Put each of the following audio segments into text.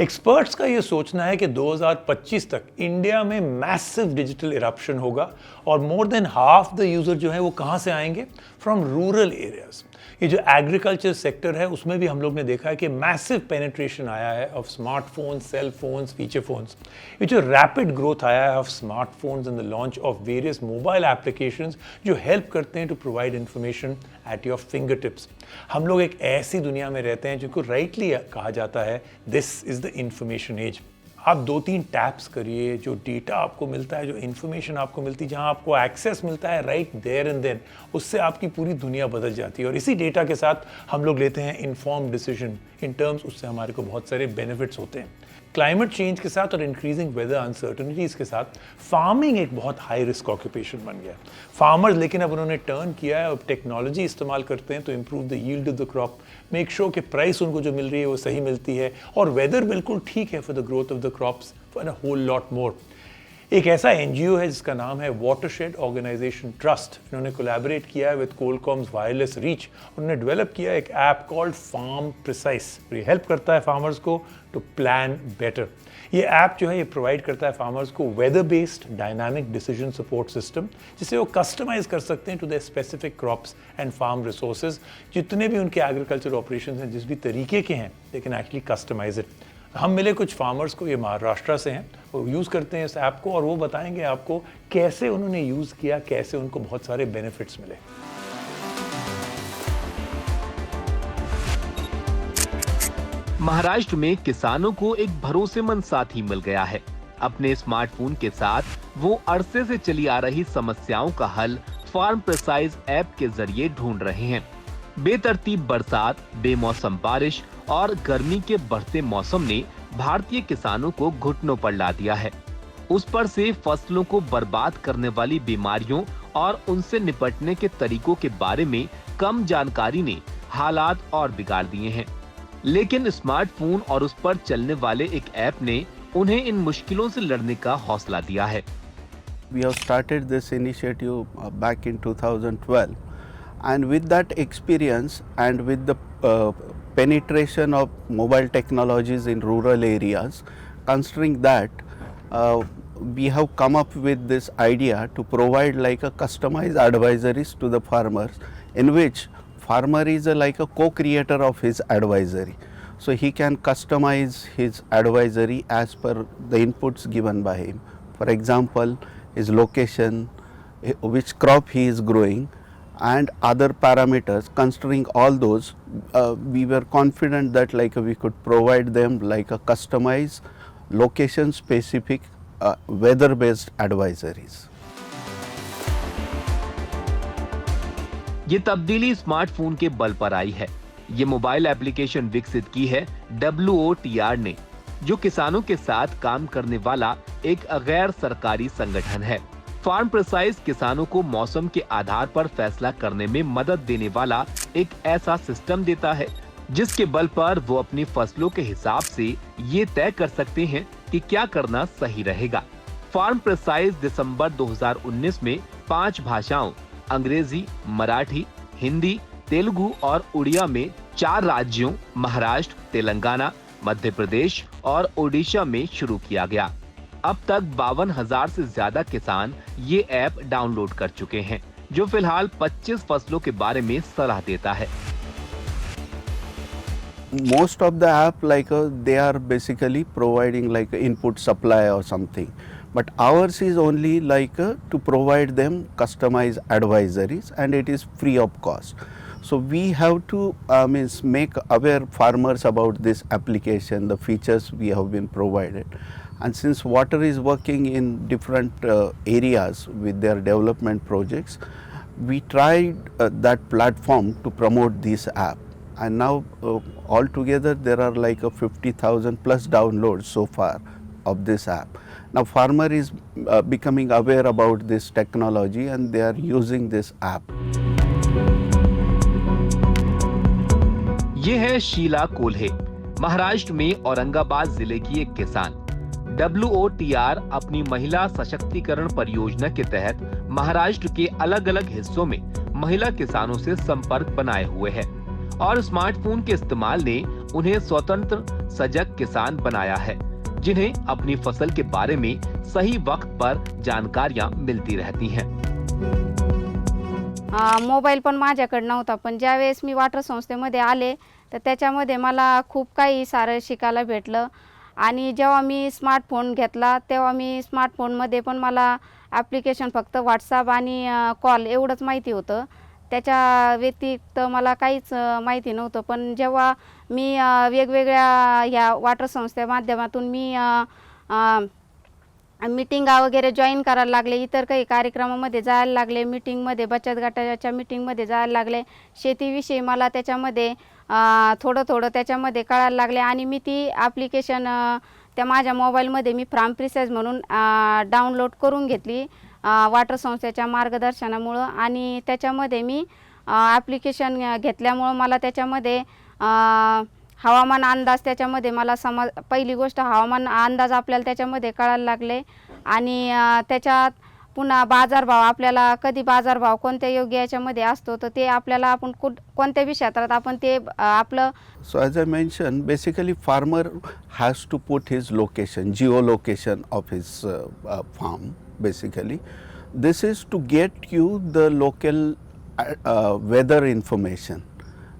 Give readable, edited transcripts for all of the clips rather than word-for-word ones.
Experts का ये सोचना है कि 2025 तक इंडिया में मैसिव डिजिटल इरप्शन होगा और more than half the user जो है वो कहाँ से आएंगे? From rural areas. ये जो एग्रीकल्चर सेक्टर है उसमें भी हम लोग ने देखा है कि मैसिव पेनिट्रेशन आया है of smartphones, cell phones, feature phones. ये जो रैपिड ग्रोथ आया है of smartphones and the launch of various mobile applications जो हेल्प करते हैं to provide information at your finger tips. हम लोग एक ऐसी दुनिया में रहते हैं जिनको राइटली कहा जाता है this is the information age. आप 2-3 टैप्स करिए, जो डेटा आपको मिलता है, जो इन्फॉर्मेशन आपको मिलती है, जहां आपको एक्सेस मिलता है राइट देयर एंड देन, उससे आपकी पूरी दुनिया बदल जाती है। और इसी डेटा के साथ हम लोग लेते हैं इन्फॉर्म्ड डिसीजन इन टर्म्स, उससे हमारे को बहुत सारे बेनिफिट्स होते हैं। क्लाइमेट चेंज के साथ और इंक्रीजिंग वेदर अनसर्टनिटीज़ के साथ फार्मिंग एक बहुत हाई रिस्क ऑक्यूपेशन बन गया। फार्मर्स लेकिन अब उन्होंने टर्न किया है, अब टेक्नोलॉजी इस्तेमाल करते हैं तो improve the yield of the crop, make sure कि प्राइस उनको जो मिल रही है वो सही मिलती है और वेदर बिल्कुल ठीक है for the growth of the crops for a whole lot more. एक ऐसा एनजीओ है जिसका नाम है वाटरशेड ऑर्गेनाइजेशन ट्रस्ट। इन्होंने कोलैबोरेट किया है विद कोलकॉम्स वायरलेस रीच। उन्होंने डेवलप किया एक ऐप कॉल्ड फार्म प्रिसाइज। ये हेल्प करता है फार्मर्स को टू प्लान बेटर। ये ऐप जो है ये प्रोवाइड करता है फार्मर्स को weather based dynamic decision support system, जिसे वो कस्टमाइज कर सकते हैं to the specific crops and farm resources. जितने भी उनके एग्रीकल्चर ऑपरेशन हैं, जिस भी तरीके के हैं, they can actually customise it. हम मिले कुछ फार्मर्स को, ये महाराष्ट्र से हैं, वो यूज़ करते हैं इस ऐप को और वो बताएंगे आपको कैसे उन्होंने यूज़ किया, कैसे उनको बहुत सारे बेनिफिट्स मिले। महाराष्ट्र में किसानों को एक भरोसेमंद साथी मिल गया है। अपने स्मार्टफोन के साथ वो अरसे से चली आ रही समस्याओं का हल फार्म प्रिसाइज ऐप के जरिए ढूंढ रहे हैं। बेतरतीब बरसात, बेमौसम बारिश और गर्मी के बढ़ते मौसम ने भारतीय किसानों को घुटनों पर ला दिया है। उस पर से फसलों को बर्बाद करने वाली बीमारियों और उनसे निपटने के तरीकों के बारे में कम जानकारी ने हालात और बिगाड़ दिए हैं। लेकिन स्मार्टफोन और उस पर चलने वाले एक ऐप ने उन्हें इन मुश्किलों से लड़ने का हौसला दिया है। We have started this initiative back in 2012, and with that experience and with the penetration of mobile technologies in rural areas, considering that we have come up with this idea to provide like a customized advisories to the farmers, in which farmer is like a co-creator of his advisory. So he can customize his advisory as per the inputs given by him. For example, his location, which crop he is growing, and other parameters. Considering all those, we were confident that like we could provide them like a customized location specific weather based advisories. ये तब्दीली smartphone के बल पर आई है। ये mobile application विकसित की है WOTR ने, जो किसानों के साथ काम करने वाला एक गैर सरकारी संगठन है। फार्म प्रिसाइज किसानों को मौसम के आधार पर फैसला करने में मदद देने वाला एक ऐसा सिस्टम देता है जिसके बल पर वो अपनी फसलों के हिसाब से ये तय कर सकते हैं कि क्या करना सही रहेगा। फार्म प्रिसाइज दिसंबर 2019 में 5 भाषाओं अंग्रेजी, मराठी, हिंदी, तेलुगु और उड़िया में 4 राज्यों महाराष्ट्र, तेलंगाना, मध्य प्रदेश और ओडिशा में शुरू किया गया। अब तक 52,000 से ज्यादा किसान ये ऐप डाउनलोड कर चुके हैं, जो फिलहाल 25 फसलों के बारे में सलाह देता है। Most of the app they are basically providing like input supply or something, but ours is only to provide them customized advisories, and it is free of cost. So we have to make aware farmers about this application, the features we have been provided. And since water is working in different areas with their development projects, we tried that platform to promote this app. And now altogether there are like 50,000 plus downloads so far of this app. Now farmer is becoming aware about this technology and they are using this app. ये है शीला कोल्हे, महाराष्ट्र में औरंगाबाद जिले की एक किसान। WOTR अपनी महिला सशक्तिकरण परियोजना के तहत महाराष्ट्र के अलग अलग हिस्सों में महिला किसानों से संपर्क बनाए हुए है और स्मार्टफोन के इस्तेमाल ने उन्हें स्वतंत्र सजग किसान बनाया है, जिन्हें अपनी फसल के बारे में सही वक्त पर जानकारियां मिलती रहती हैं। मोबाईल पण माझ्याकडे नव्हता, पण ज्यावेळेस मी वॉटर संस्थेमध्ये आले तर त्याच्यामध्ये मला खूप काही सारं शिकायला भेटलं. आणि जेव्हा मी स्मार्टफोन घेतला तेव्हा मी स्मार्टफोनमध्ये पण मला ॲप्लिकेशन फक्त व्हॉट्सॲप आणि कॉल एवढंच माहिती होतं. त्याच्या व्यतिरिक्त मला काहीच माहिती नव्हतं. पण जेव्हा मी वेगवेगळ्या ह्या वॉटर संस्थे माध्यमातून मी मीटिंगा वगैरे जॉईन करायला लागले, इतर काही कार्यक्रमामध्ये जायला लागले, मीटिंगमध्ये बचत गटाच्या मीटिंगमध्ये जायला लागले. शेतीविषयी मला त्याच्यामध्ये थोडं त्याच्यामध्ये कळायला लागले आणि मी ती ॲप्लिकेशन त्या माझ्या मोबाईलमध्ये मी फार्म प्रिसाइज म्हणून डाउनलोड करून घेतली वॉटर संस्थेच्या मार्गदर्शनामुळं. आणि त्याच्यामध्ये मी ॲप्लिकेशन घेतल्यामुळं मला त्याच्यामध्ये हवामान अंदाज त्याच्यामध्ये मला पहिली गोष्ट हवामान अंदाज आपल्याला त्याच्यामध्ये कळायला लागले. आणि त्याच्यात पुन्हा बाजारभाव, आपल्याला कधी बाजारभाव कोणत्या योग्य याच्यामध्ये असतो तर ते आपल्याला आपण कोणत्या बी क्षेत्रात आपण ते आपलं. So as I mentioned, basically farmer has to put his location, geolocation of his farm basically. This is to get you the local weather information,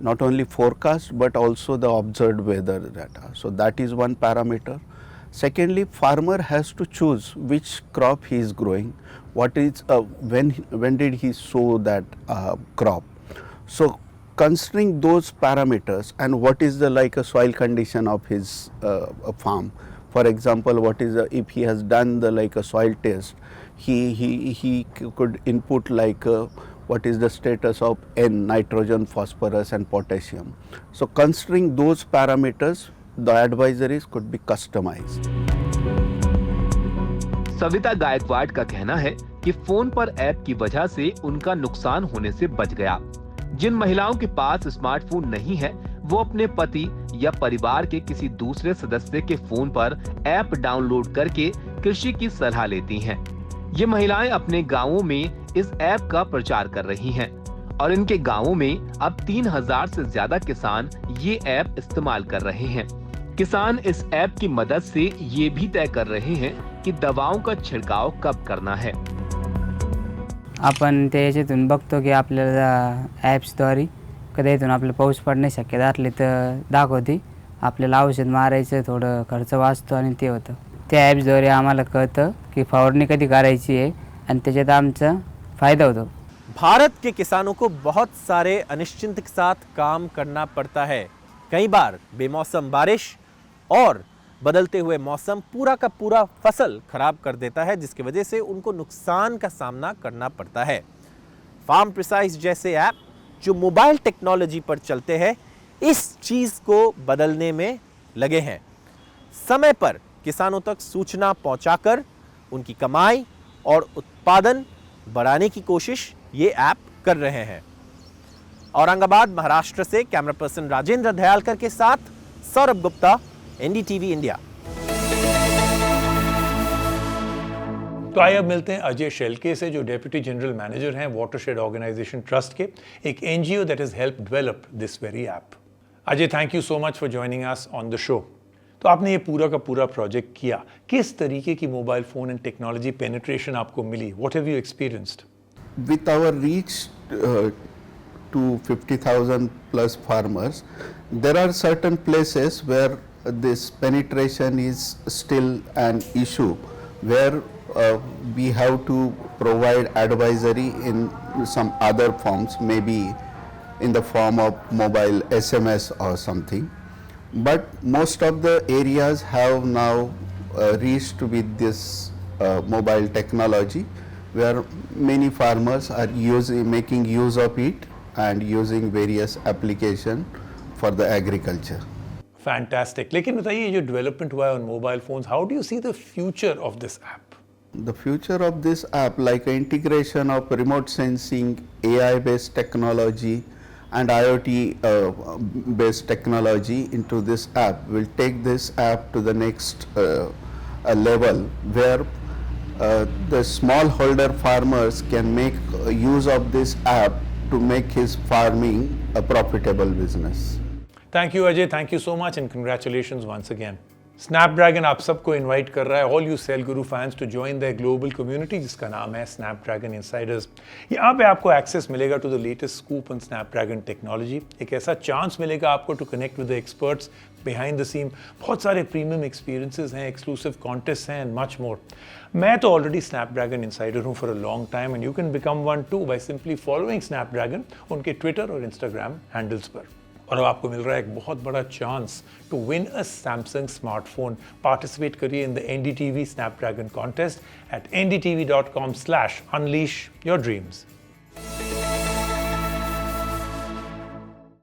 not only forecast but also the observed weather data. So that is one parameter. Secondly, farmer has to choose which crop he is growing, what is when did he sow that crop. So considering those parameters and what is the like a soil condition of his farm. For example, what is if he has done the like a soil test, he could input like what is the status of N, nitrogen, phosphorus and potassium. So considering those parameters, the advisories could be customized. Savita Gaekwad का कहना है कि phone पर app की वजह से उनका नुकसान होने से बच गया। जिन महिलाओं के पास स्मार्टफोन नहीं है वो अपने पति या परिवार के किसी दूसरे सदस्य के फोन पर ऐप डाउनलोड करके कृषि की सलाह लेती हैं। ये महिलाएं अपने गांवों में इस ऐप का प्रचार कर रही हैं और इनके गांवों में अब 3000 से ज्यादा किसान ये ऐप इस्तेमाल कर रहे हैं। किसान इस ऐप की मदद से ये भी तय कर रहे हैं कि दवाओं का छिड़काव कब करना है। आपण ते याच्यातून बघतो की आपल्याला ॲप्सद्वारे कधी इथून आपल्याला पाऊस पडण्याची शक्यता असली तर दाखवते, आपल्याला औषध मारायचं थोडं खर्च वाचतो आणि ते होतं. त्या ॲप्सद्वारे आम्हाला कळतं की फवारणी कधी करायची आहे आणि त्याच्यात आमचा फायदा होतो. भारत के किसानों को बहुत सारे अनिश्चित के साथ काम करना पड़ता है। कई बार बेमौसम बारिश और बदलते हुए मौसम पूरा का पूरा फसल खराब कर देता है, जिसकी वजह से उनको नुकसान का सामना करना पड़ता है। फार्म प्रिसाइज जैसे ऐप जो मोबाइल टेक्नोलॉजी पर चलते हैं इस चीज़ को बदलने में लगे हैं। समय पर किसानों तक सूचना पहुंचाकर उनकी कमाई और उत्पादन बढ़ाने की कोशिश ये ऐप कर रहे हैं। औरंगाबाद महाराष्ट्र से कैमरा पर्सन राजेंद्र दयालकर के साथ सौरभ गुप्ता, एनडीटीवी इंडिया। तो आइए अब मिलते हैं अजय शेलके से, जो डेप्यूटी जनरल मैनेजर हैं वाटरशेड ऑर्गेनाइजेशन ट्रस्ट के, एक NGO that has help develop this very app. Ajay, thank you so much for joining us on the show. तो आपने ये पूरा का पूरा प्रोजेक्ट किया, किस तरीके की mobile phone and technology penetration आपको मिली? What have you experienced? With our reach to 50,000 plus farmers, there are certain places where this penetration is still an issue, where we have to provide advisory in some other forms, maybe in the form of mobile SMS or something. But most of the areas have now reached with this mobile technology, where many farmers are making use of it and using various application for the agriculture. Fantastic. लेकिन बताइए, ये जो development हुआ है on mobile phones, how do you see the future of this app? The future of this app, like integration of remote sensing, AI based technology and IoT based technology into this app, will take this app to the next level, where the smallholder farmers can make use of this app to make his farming a profitable business. Thank you Ajay, thank you so much and congratulations once again. Snapdragon आप सबको invite कर रहा है, all you cell guru fans, to join the global community जिसका नाम है Snapdragon Insiders. यहाँ पे आपको एक्सेस मिलेगा to the latest scoop on Snapdragon technology. एक ऐसा चांस मिलेगा आपको to connect with the experts behind the scene. बहुत सारे प्रीमियम एक्सपीरियंसेस हैं, एक्सक्लूसिव कॉन्टेस्ट हैं एंड मच मोर। मैं तो ऑलरेडी स्नैपड्रैगन इनसाइडर हूँ for a long time and you can become one too by simply following Snapdragon उनके Twitter और Instagram handles पर। और अब आपको मिल रहा है एक बहुत बड़ा chance to win a Samsung smartphone. Participate करिए in the NDTV Snapdragon contest at ndtv.com/unleash your dreams।